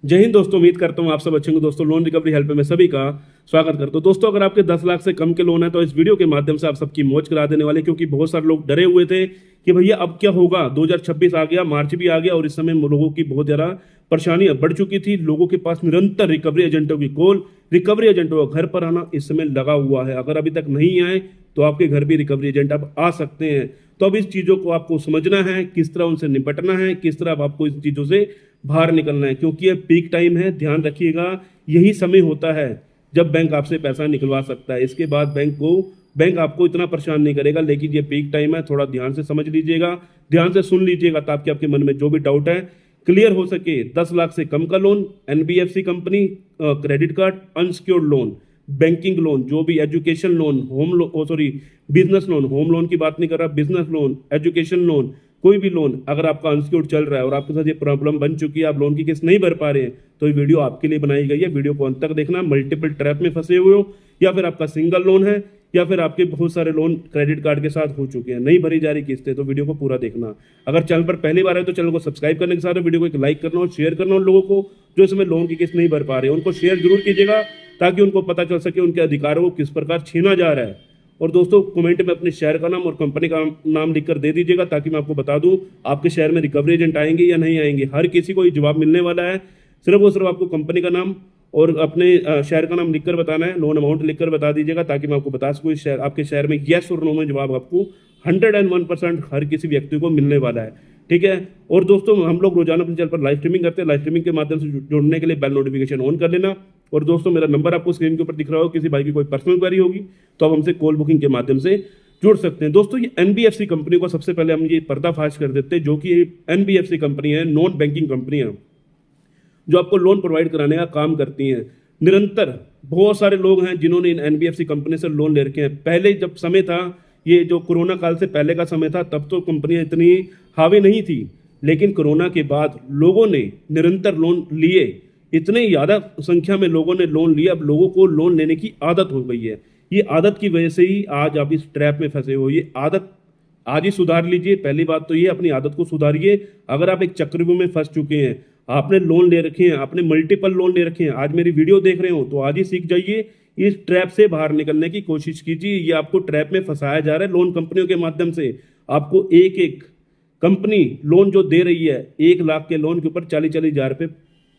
जय हिंद दोस्तों, उम्मीद करता हूँ आप सब अच्छे होंगे। दोस्तों लोन रिकवरी हेल्प में सभी का स्वागत करता हूँ। दोस्तों अगर आपके 10 लाख से कम के लोन है तो इस वीडियो के माध्यम से आप सबकी मौज करा देने वाले, क्योंकि बहुत सारे लोग डरे हुए थे कि भैया अब क्या होगा। 2026 आ गया, मार्च भी आ गया और इस समय लोगों की बहुत ज़्यादा परेशानियां बढ़ चुकी थी। लोगों के पास निरंतर रिकवरी एजेंटों की कॉल, रिकवरी एजेंटों का घर पर आना इस समय लगा हुआ है। अगर अभी तक नहीं आए तो आपके घर भी रिकवरी एजेंट अब आ सकते हैं। तो अब इस चीज़ों को आपको समझना है, किस तरह उनसे निपटना है, किस तरह अब आपको इन चीज़ों से बाहर निकलना है, क्योंकि ये पीक टाइम है। ध्यान रखिएगा, यही समय होता है जब बैंक आपसे पैसा निकलवा सकता है। इसके बाद बैंक आपको इतना परेशान नहीं करेगा, लेकिन ये पीक टाइम है। थोड़ा ध्यान से समझ लीजिएगा, ध्यान से सुन लीजिएगा, ताकि आपके मन में जो भी डाउट है क्लियर हो सके। 10 लाख से कम का loan, NBFC company, credit card, unsecured loan, banking loan, जो भी education loan, home loan, business loan, home loan की बात नहीं कर रहा, बिजनेस लोन, एजुकेशन लोन, कोई भी लोन अगर आपका अनसिक्योर्ड चल रहा है और आपके साथ ये प्रॉब्लम बन चुकी है, आप लोन की किस्त नहीं भर पा रहे हैं, तो ये वीडियो आपके लिए बनाई गई है। वीडियो को अंत तक देखना। मल्टीपल ट्रैप में फंसे हुए हो, या फिर आपका सिंगल लोन है, या फिर आपके बहुत सारे लोन क्रेडिट कार्ड के साथ हो चुके हैं, नहीं भरी जा रही किस्तें, तो वीडियो को पूरा देखना। अगर चैनल पर पहली बार है तो चैनल को सब्सक्राइब करने के साथ वीडियो को एक लाइक करना और शेयर करना उन लोगों को जो इसमें लोन की किस्त नहीं भर पा रहे हैं। उनको शेयर जरूर कीजिएगा ताकि उनको पता चल सके उनके अधिकारों को किस प्रकार छीना जा रहा है। और दोस्तों कमेंट में अपने शहर का नाम और कंपनी का नाम लिखकर दे दीजिएगा, ताकि मैं आपको बता दूं आपके शहर में रिकवरी एजेंट आएंगे या नहीं आएंगे। हर किसी को ये जवाब मिलने वाला है। सिर्फ और सिर्फ आपको कंपनी का नाम और अपने शहर का नाम लिखकर बताना है, लोन अमाउंट लिखकर बता दीजिएगा, ताकि मैं आपको बता सकूँ इस शहर आपके शहर में येस और नो में जवाब आपको 101% हर किसी व्यक्ति को मिलने वाला है। ठीक है। और दोस्तों हम लोग रोजाना अपने चैनल पर लाइव स्ट्रीमिंग करते हैं। लाइव स्ट्रीमिंग के माध्यम से जुड़ने के लिए बेल नोटिफिकेशन ऑन कर लेना। और दोस्तों मेरा नंबर आपको स्क्रीन के ऊपर दिख रहा हो, किसी भाई की कोई पर्सनल क्वेरी होगी तो आप हमसे कॉल बुकिंग के माध्यम से जुड़ सकते हैं। दोस्तों ये एनबीएफसी कंपनी को सबसे पहले हम ये पर्दाफाश कर देते हैं, जो कि एनबीएफसी कंपनी है, नॉन बैंकिंग कंपनी है, जो आपको लोन प्रोवाइड कराने का काम करती हैं। निरंतर बहुत सारे लोग हैं जिन्होंने इन एनबीएफसी कंपनी से लोन ले रखे हैं। पहले जब समय था, ये जो कोरोना काल से पहले का समय था, तब तो कंपनियां इतनी हावी नहीं थी, लेकिन कोरोना के बाद लोगों ने निरंतर लोन लिए, इतने ज़्यादा संख्या में लोगों ने लोन लिया। अब लोगों को लोन लेने की आदत हो गई है। ये आदत की वजह से ही आज आप इस ट्रैप में फंसे हो। ये आदत आज ही सुधार लीजिए। पहली बात तो ये, अपनी आदत को सुधारिए। अगर आप एक चक्रव्यूह में फंस चुके हैं, आपने लोन ले रखे हैं, आपने मल्टीपल लोन ले रखे हैं, आज मेरी वीडियो देख रहे हो तो आज ही सीख जाइए। इस ट्रैप से बाहर निकलने की कोशिश कीजिए। ये आपको ट्रैप में फंसाया जा रहा है लोन कंपनियों के माध्यम से। आपको एक एक कंपनी लोन जो दे रही है, 1 लाख के लोन के ऊपर 40-40 हज़ार रुपये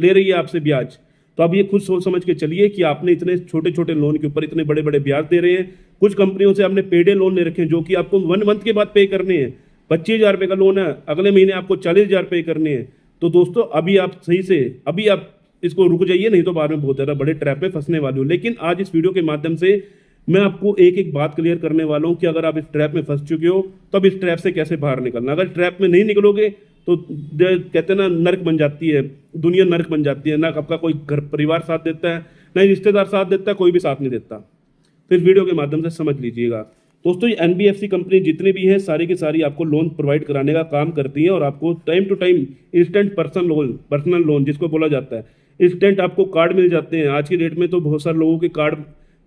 ले रही है आपसे ब्याज। तो आप ये खुद सोच समझ के चलिए कि आपने इतने छोटे छोटे लोन के ऊपर इतने बड़े बड़े ब्याज दे रहे हैं। कुछ कंपनियों से आपने पेडे लोन ले रखे हैं, जो कि आपको 1 मंथ के बाद पे करने हैं। 25,000 रुपये का लोन है, अगले महीने आपको 40,000 पे करने हैं। तो दोस्तों अभी आप सही से अभी आप इसको रुक जाइए, नहीं तो बाद में बहुत ज़्यादा बड़े ट्रैप में फंसने वाले हो। लेकिन आज इस वीडियो के माध्यम से मैं आपको एक एक बात क्लियर करने वाला हूँ कि अगर आप इस ट्रैप में फंस चुके हो तो अब इस ट्रैप से कैसे बाहर निकलना। अगर ट्रैप में नहीं निकलोगे तो कहते हैं ना, नर्क बन जाती है दुनिया, नर्क बन जाती है। ना आपका कोई घर परिवार साथ देता है, ना ही रिश्तेदार साथ देता है, कोई भी साथ नहीं देता। तो इस वीडियो के माध्यम से समझ लीजिएगा। दोस्तों ये एनबीएफसी कंपनी जितनी भी है, सारी की सारी आपको लोन प्रोवाइड कराने का काम करती है, और आपको time to time instant personal loan जिसको बोला जाता है, इंस्टेंट आपको कार्ड मिल जाते हैं। आज की डेट में तो बहुत सारे लोगों के कार्ड,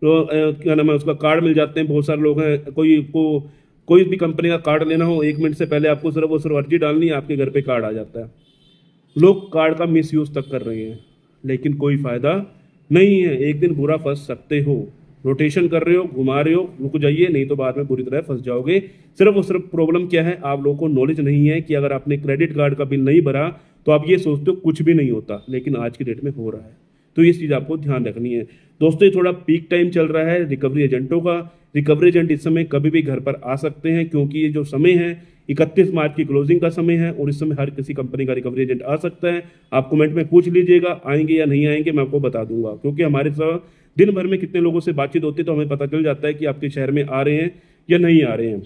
क्या नाम है उसका, कार्ड मिल जाते हैं। बहुत सारे लोग हैं, कोई भी कंपनी का कार्ड लेना हो, 1 मिनट से पहले आपको सिर्फ और सिर्फ अर्जी डालनी है, आपके घर पे कार्ड आ जाता है। लोग कार्ड का मिस यूज़ तक कर रहे हैं, लेकिन कोई फ़ायदा नहीं है। एक दिन बुरा फंस सकते हो। रोटेशन कर रहे हो, घुमा रहे हो, रुक जाइए, नहीं तो बाद में बुरी तरह फंस जाओगे। सिर्फ और सिर्फ प्रॉब्लम क्या है, आप लोगों को नॉलेज नहीं है कि अगर आपने क्रेडिट कार्ड का बिल नहीं भरा तो आप ये सोचते हो कुछ भी नहीं होता, लेकिन आज की डेट में हो रहा है। तो ये चीज़ आपको ध्यान रखनी है। दोस्तों ये थोड़ा पीक टाइम चल रहा है रिकवरी एजेंटों का। रिकवरी एजेंट इस समय कभी भी घर पर आ सकते हैं, क्योंकि ये जो समय है 31 मार्च की क्लोजिंग का समय है, और इस समय हर किसी कंपनी का रिकवरी एजेंट आ सकता है। आप कमेंट में पूछ लीजिएगा आएंगे या नहीं आएंगे, मैं आपको बता दूंगा, क्योंकि हमारे साथ दिन भर में कितने लोगों से बातचीत होती है, तो हमें पता चल जाता है कि आपके शहर में आ रहे हैं या नहीं आ रहे हैं।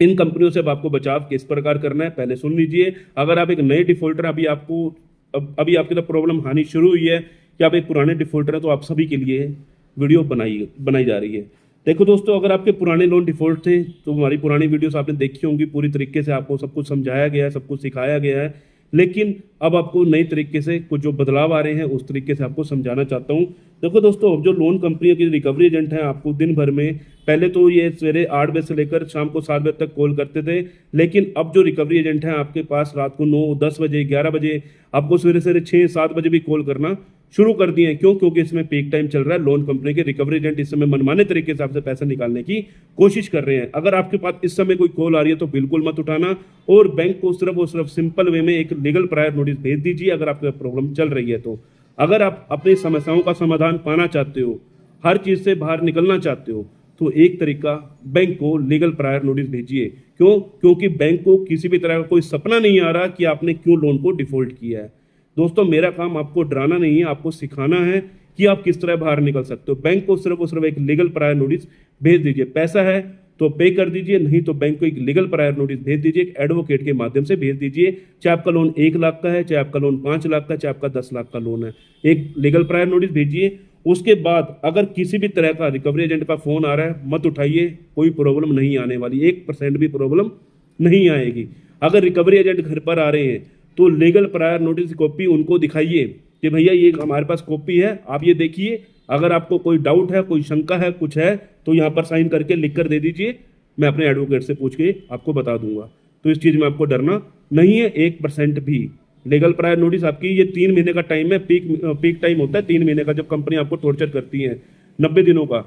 इन कंपनियों से अब आपको बचाव किस प्रकार करना है पहले सुन लीजिए। अगर आप एक नए डिफॉल्टर, अभी आपकी तरफ प्रॉब्लम आनी शुरू हुई है, कि आप एक पुराने डिफॉल्टर हैं, तो आप सभी के लिए वीडियो बनाई जा रही है। देखो दोस्तों, अगर आपके पुराने लोन डिफॉल्ट थे तो हमारी पुरानी वीडियोस आपने देखी होंगी, पूरी तरीके से आपको सब कुछ समझाया गया है, सब कुछ सिखाया गया है। लेकिन अब आपको नई तरीके से कुछ जो बदलाव आ रहे हैं उस तरीके से आपको समझाना चाहता हूँ। देखो दोस्तों, अब जो लोन कंपनियों के रिकवरी एजेंट हैं आपको दिन भर में, पहले तो ये सवेरे 8 बजे से लेकर शाम को 7 बजे तक कॉल करते थे, लेकिन अब जो रिकवरी एजेंट हैं आपके पास रात को 9, 10 बजे, 11 बजे, आपको सवेरे सवेरे 6, 7 बजे भी कॉल करना शुरू कर दिए हैं। क्यों? क्योंकि इसमें पीक टाइम चल रहा है। लोन कंपनी के रिकवरी एजेंट इस समय मनमाने तरीके से आपसे पैसा निकालने की कोशिश कर रहे हैं। अगर आपके पास इस समय कोई कॉल आ रही है तो बिल्कुल मत उठाना, और बैंक को सिर्फ और सिर्फ सिंपल वे में एक लीगल प्रायर नोटिस भेज दीजिए अगर आपके प्रॉब्लम चल रही है तो। अगर आप अपनी समस्याओं का समाधान पाना चाहते हो, हर चीज से बाहर निकलना चाहते हो, तो एक तरीका बैंक को लीगल प्रायर नोटिस भेजिए। क्यों? क्योंकि बैंक को किसी भी तरह का कोई सपना नहीं आ रहा कि आपने क्यों लोन को डिफॉल्ट किया है। दोस्तों, मेरा काम आपको डराना नहीं है, आपको सिखाना है कि आप किस तरह बाहर निकल सकते हो। बैंक को सिर्फ और सिर्फ एक लीगल प्रायर नोटिस भेज दीजिए। पैसा है तो पे कर दीजिए, नहीं तो बैंक को एक लीगल प्रायर नोटिस भेज दीजिए, एक एडवोकेट के माध्यम से भेज दीजिए। चाहे आपका लोन 1 लाख का है, चाहे आपका लोन 5 लाख का, चाहे आपका 10 लाख का लोन है, एक लीगल प्रायर नोटिस भेजिए। उसके बाद अगर किसी भी तरह का रिकवरी एजेंट का फोन आ रहा है मत उठाइए, कोई प्रॉब्लम नहीं आने वाली, 1% भी प्रॉब्लम नहीं आएगी। अगर रिकवरी एजेंट घर पर आ रहे हैं तो लीगल प्रायर नोटिस की कॉपी उनको दिखाइए कि भैया ये हमारे पास कॉपी है, आप ये देखिए। अगर आपको कोई डाउट है, कोई शंका है, कुछ है, तो यहाँ पर साइन करके लिख कर दे दीजिए, मैं अपने एडवोकेट से पूछ के आपको बता दूंगा। तो इस चीज़ में आपको डरना नहीं है 1% भी। लीगल प्रायर नोटिस आपकी ये 3 महीने का टाइम है, पीक टाइम होता है 3 महीने का, जब कंपनी आपको टॉर्चर करती है 90 दिनों का।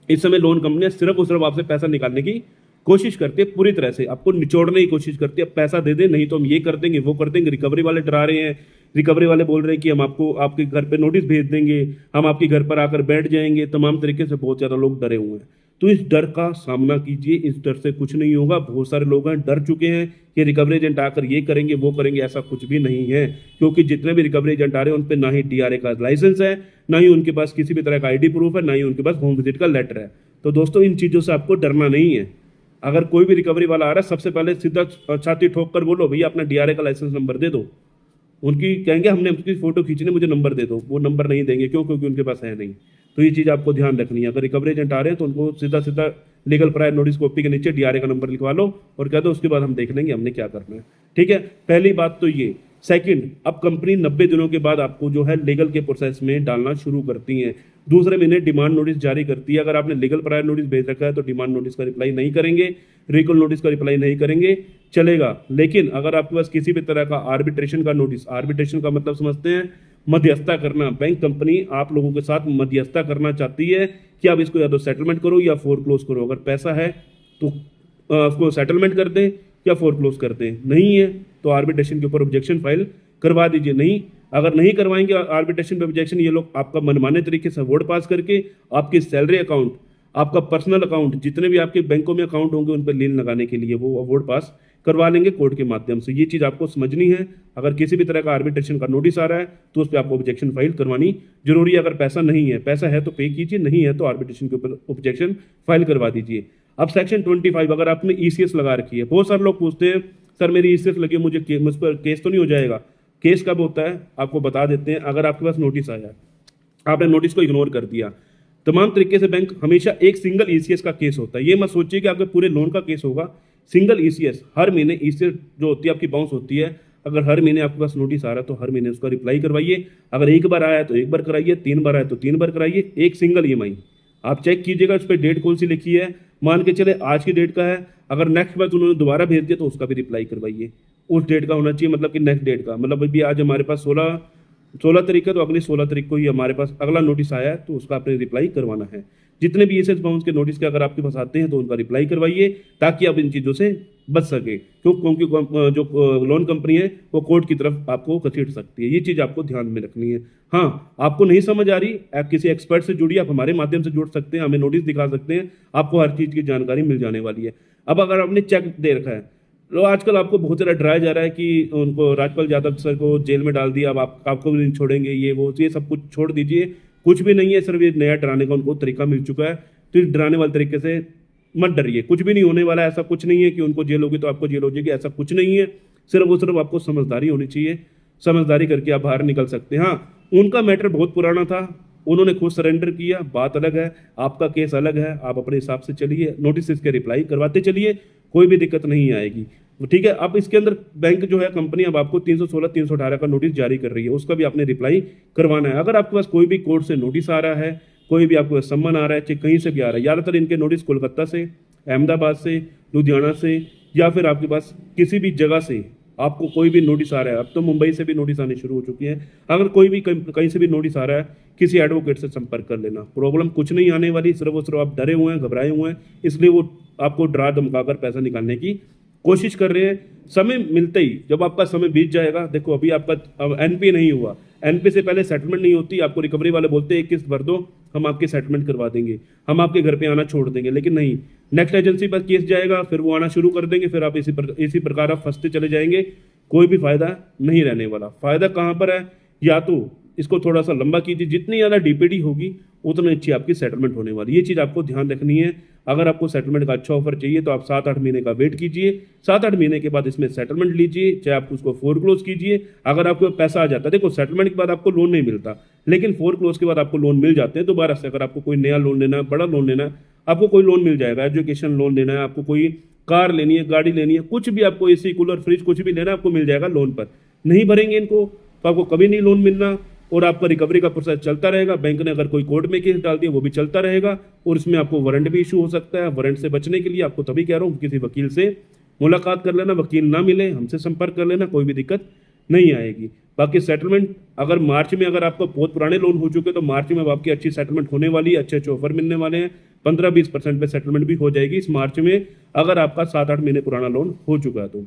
इस समय लोन कंपनियां सिर्फ और सिर्फ आपसे पैसा निकालने की कोशिश करती है, पूरी तरह से आपको निचोड़ने की कोशिश करती है। पैसा दे दे, नहीं तो हम ये कर देंगे, वो कर देंगे। रिकवरी वाले डरा रहे हैं, रिकवरी वाले बोल रहे हैं कि हम आपको आपके घर पे नोटिस भेज देंगे, हम आपके घर पर आकर बैठ जाएंगे। तमाम तरीके से बहुत ज़्यादा लोग डरे हुए हैं। तो इस डर का सामना कीजिए, इस डर से कुछ नहीं होगा। बहुत सारे लोग हैं डर चुके हैं कि रिकवरी एजेंट आकर ये करेंगे, वो करेंगे। ऐसा कुछ भी नहीं है, क्योंकि जितने भी रिकवरी एजेंट आ रहे हैं उन पर ना ही DRA का लाइसेंस है, ना ही उनके पास किसी भी तरह का ID प्रूफ है, ना ही उनके पास होम विजिट का लेटर है। तो दोस्तों, इन चीज़ों से आपको डरना नहीं है। अगर कोई भी रिकवरी वाला आ रहा है, सबसे पहले सीधा छाती ठोक कर बोलो भैया अपना DRA का लाइसेंस नंबर दे दो। उनकी कहेंगे हमने उसकी फोटो खींचने, मुझे नंबर दे दो। वो नंबर नहीं देंगे, क्यों? क्योंकि उनके पास है नहीं। तो ये चीज़ आपको ध्यान रखनी है। अगर रिकवरी एजेंट आ रहे हैं तो उनको सीधा सीधा लीगल प्रायर नोटिस कॉपी के नीचे DRA का नंबर लिखवा लो और कह दो, उसके बाद हम देख लेंगे हमने क्या करना है। ठीक है, पहली बात तो ये। सेकंड, अब कंपनी 90 दिनों के बाद आपको जो है लीगल के प्रोसेस में डालना शुरू करती है। दूसरे महीने डिमांड नोटिस जारी करती है। अगर आपने लीगल प्रायर नोटिस भेज रखा है तो डिमांड नोटिस का रिप्लाई नहीं करेंगे, रिकॉल नोटिस का रिप्लाई नहीं करेंगे, चलेगा। लेकिन अगर आपके पास किसी भी तरह का आर्बिट्रेशन का नोटिस, आर्बिट्रेशन का मतलब समझते हैं मध्यस्थता करना। बैंक कंपनी आप लोगों के साथ मध्यस्थता करना चाहती है कि आप इसको या तो सेटलमेंट करो या फोरक्लोज करो। अगर पैसा है तो उसको सेटलमेंट कर दें या फोरक्लोज कर दें, नहीं है तो आर्बिट्रेशन के ऊपर ऑब्जेक्शन फाइल करवा दीजिए। नहीं, अगर नहीं करवाएंगे आर्बिट्रेशन पे ऑब्जेक्शन, ये लोग आपका मनमाने तरीके से वोट पास करके आपकी सैलरी अकाउंट, आपका पर्सनल अकाउंट, जितने भी आपके बैंकों में अकाउंट होंगे उन पर लीन लगाने के लिए वो वोट पास करवा लेंगे कोर्ट के माध्यम से। ये चीज़ आपको समझनी है। अगर किसी भी तरह का आर्बिट्रेशन का नोटिस आ रहा है तो उस पर आपको ऑब्जेक्शन फाइल करवानी जरूरी है। अगर पैसा नहीं है, पैसा है तो पे कीजिए, नहीं है तो आर्बिट्रेशन के ऊपर ऑब्जेक्शन फाइल करवा दीजिए। अब सेक्शन 25, अगर आपने ECS लगा रखी है, बहुत सारे लोग पूछते हैं सर मेरी ECS लगी है, मुझ पर केस तो नहीं हो जाएगा? केस कब होता है आपको बता देते हैं। अगर आपके पास नोटिस आया, आपने नोटिस को इग्नोर कर दिया, तमाम तरीके से बैंक हमेशा एक सिंगल ECS का केस होता है। ये मत सोचिए कि आपके पूरे लोन का केस होगा, सिंगल ECS। हर महीने ECS जो होती है आपकी बाउंस होती है। अगर हर महीने आपके पास नोटिस आ रहा है तो हर महीने उसका रिप्लाई करवाइए। अगर एक बार आया तो एक बार कराइए, 3 बार आया तो 3 बार कराइए। एक सिंगल EMI आप चेक कीजिएगा उस पर डेट कौन सी लिखी है, मान के चले आज की डेट का है। अगर नेक्स्ट बार उन्होंने दोबारा भेज दिया तो उसका भी रिप्लाई करवाइए। उस डेट का होना चाहिए, मतलब कि नेक्स्ट डेट का। मतलब अभी आज हमारे पास 16 तारीख है तो अगली 16 तारीख को ही हमारे पास अगला नोटिस आया है तो उसका आपने रिप्लाई करवाना है। जितने भी ECS बाउंस के नोटिस के अगर आपके पास आते हैं तो उनका रिप्लाई करवाइए ताकि आप इन चीज़ों से बच सके। क्योंकि जो लोन कंपनी है वो कोर्ट की तरफ आपको घसीट सकती है। ये चीज़ आपको ध्यान में रखनी है। हाँ, आपको नहीं समझ आ रही, आप किसी एक्सपर्ट से जुड़िए, आप हमारे माध्यम से जुड़ सकते हैं, हमें नोटिस दिखा सकते हैं, आपको हर चीज़ की जानकारी मिल जाने वाली है। अब अगर आपने चेक दे रखा है, तो आजकल आपको बहुत ज़्यादा डराया जा रहा है कि उनको राजपाल यादव सर को जेल में डाल दिया, अब आपको भी नहीं छोड़ेंगे, ये सब कुछ छोड़ दीजिए। कुछ भी नहीं है, सिर्फ ये नया डराने का उनको तरीका मिल चुका है। तो इस डराने वाले तरीके से मत डरिए, कुछ भी नहीं होने वाला। ऐसा कुछ नहीं है कि उनको जेल होगी तो आपको जेल हो जाएगी, ऐसा कुछ नहीं है। सिर्फ आपको समझदारी होनी चाहिए, समझदारी करके आप बाहर निकल सकते हैं। हाँ, उनका मैटर बहुत पुराना था, उन्होंने खुद सरेंडर किया, बात अलग है, आपका केस अलग है। आप अपने हिसाब से चलिए, नोटिस के रिप्लाई करवाते चलिए, कोई भी दिक्कत नहीं आएगी। ठीक है। अब इसके अंदर बैंक जो है कंपनी अब आपको 316 318 का नोटिस जारी कर रही है, उसका भी आपने रिप्लाई करवाना है। अगर आपके पास कोई भी कोर्ट से नोटिस आ रहा है, कोई भी आपको सम्मन आ रहा है, चाहे कहीं से भी आ रहा है, ज़्यादातर इनके नोटिस कोलकाता से, अहमदाबाद से, लुधियाना से, या फिर आपके पास किसी भी जगह से आपको कोई भी नोटिस आ रहा है। अब तो मुंबई से भी नोटिस आने शुरू हो चुकी है। अगर कोई भी कहीं से भी नोटिस आ रहा है, किसी एडवोकेट से संपर्क कर लेना। प्रॉब्लम कुछ नहीं आने वाली, सिर्फ और सिर्फ आप डरे हुए हैं, घबराए हुए हैं, इसलिए वो आपको डरा धमकाकर पैसा निकालने की कोशिश कर रहे हैं। समय मिलते ही जब आपका समय बीत जाएगा, देखो अभी आपका एनपी नहीं हुआ, एनपी से पहले सेटलमेंट नहीं होती, आपको रिकवरी वाले बोलते हैं 1 किस्त भर दो, हम आपके सेटलमेंट करवा देंगे, हम आपके घर पे आना छोड़ देंगे, लेकिन नहीं, नेक्स्ट एजेंसी पर केस जाएगा, फिर वो आना शुरू कर देंगे, फिर आप इसी प्रकार आप फंसते चले जाएंगे। कोई भी फायदा नहीं रहने वाला। फायदा कहाँ पर है, या तो इसको थोड़ा सा लंबा कीजिए, जितनी ज़्यादा डीपीडी होगी उतनी अच्छी आपकी सेटलमेंट होने वाली। ये चीज़ आपको ध्यान रखनी है। अगर आपको सेटलमेंट का अच्छा ऑफर चाहिए तो आप 7-8 महीने का वेट कीजिए, 7-8 महीने के बाद इसमें सेटलमेंट लीजिए, चाहे आप उसको फोरक्लोज कीजिए। अगर आपको पैसा आ जाता है, देखो सेटलमेंट के बाद आपको लोन नहीं मिलता, लेकिन फोरक्लोज के बाद आपको लोन मिल जाते हैं दोबारा से। अगर आपको कोई नया लोन लेना है, बड़ा लोन लेना है, आपको कोई लोन मिल जाएगा। एजुकेशन लोन लेना है, आपको कोई कार लेनी है, गाड़ी लेनी है, कुछ भी आपको एसी कूलर फ्रिज कुछ भी लेना है, आपको मिल जाएगा लोन पर। नहीं भरेंगे इनको तो आपको कभी नहीं लोन मिलना, और आपका रिकवरी का प्रोसेस चलता रहेगा। बैंक ने अगर कोई कोर्ट में केस डाल दिया वो भी चलता रहेगा, और इसमें आपको वारंट भी इशू हो सकता है। वारंट से बचने के लिए आपको तभी कह रहा हूँ किसी वकील से मुलाकात कर लेना, वकील ना मिले हमसे संपर्क कर लेना, कोई भी दिक्कत नहीं आएगी। बाकी सेटलमेंट अगर मार्च में, अगर आपका बहुत पुराने लोन हो चुके तो मार्च में आपकी अच्छी सेटलमेंट होने वाली है, अच्छे अच्छे ऑफर मिलने वाले हैं। 15-20% पे सेटलमेंट भी हो जाएगी इस मार्च में, अगर आपका 7-8 महीने पुराना लोन हो चुका है तो।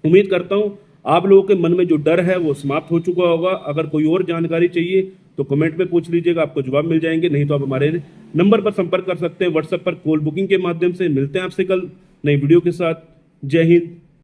उम्मीद करता हूँ आप लोगों के मन में जो डर है वो समाप्त हो चुका होगा। अगर कोई और जानकारी चाहिए तो कमेंट में पूछ लीजिएगा, आपको जवाब मिल जाएंगे। नहीं तो आप हमारे नंबर पर संपर्क कर सकते हैं, व्हाट्सएप पर कॉल बुकिंग के माध्यम से। मिलते हैं आपसे कल नई वीडियो के साथ। जय हिंद,